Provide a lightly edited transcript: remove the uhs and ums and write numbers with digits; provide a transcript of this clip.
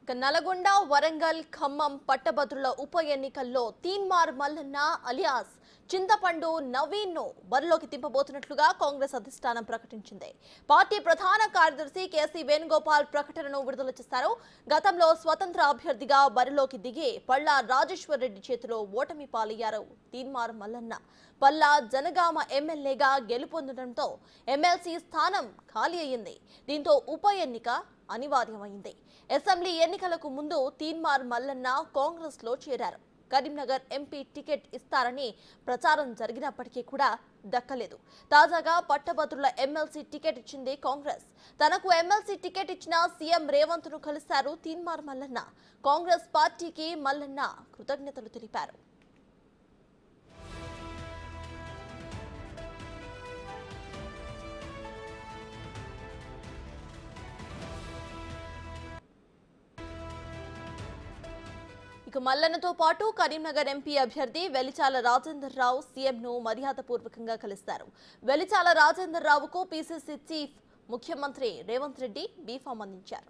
నల్గొండ, వరంగల్, ఖమ్మం పట్టభద్రుల ఉప ఎన్నికల్లో తీన్మార్ మల్లన్న అలియాస్ చింతపండు నవీన్ ను బరిలోకి దింపబోతున్నట్లుగా కాంగ్రెస్ అధిష్టానం ప్రకటించింది. పార్టీ ప్రధాన కార్యదర్శి కేసీ వేణుగోపాల్ ప్రకటనను విడుదల చేశారు. గతంలో స్వతంత్ర అభ్యర్థిగా బరిలోకి దిగి పల్లా రాజేశ్వర్ రెడ్డి చేతిలో ఓటమి పాలయ్యారు తీన్మార్ మల్లన్న. పల్లా జనగామ ఎమ్మెల్యేగా గెలుపొందడంతో ఎమ్మెల్సీ స్థానం ఖాళీ అయింది. దీంతో ఉప ఎన్నిక అనివార్యమైంది. అసెంబ్లీ ఎన్నికలకు ముందు తీన్మార్ మల్లన్న కాంగ్రెస్ లో చేరారు. కరీంనగర్ ఎంపీ టికెట్ ఇస్తారని ప్రచారం జరిగినప్పటికీ కూడా దక్కలేదు. తాజాగా పట్టభద్రుల ఎమ్మెల్సీ టికెట్ ఇచ్చింది కాంగ్రెస్. తనకు ఎమ్మెల్సీ టికెట్ ఇచ్చిన సీఎం రేవంత్ ను కలిశారు తీన్మార్ మల్లన్న. కాంగ్రెస్ పార్టీకి మల్లన్న కృతజ్ఞతలు తెలిపారు. మల్లన్నతో పాటు కరీంనగర్ ఎంపీ అభ్యర్థి వెలిచాల రాజేందర్ రావు సీఎంను మర్యాదపూర్వకంగా కలిశారు. వెలిచాల రాజేందర్ రావుకు పీసీసీ చీఫ్ ముఖ్యమంత్రి రేవంత్ రెడ్డి బీఫామ్ అందించారు.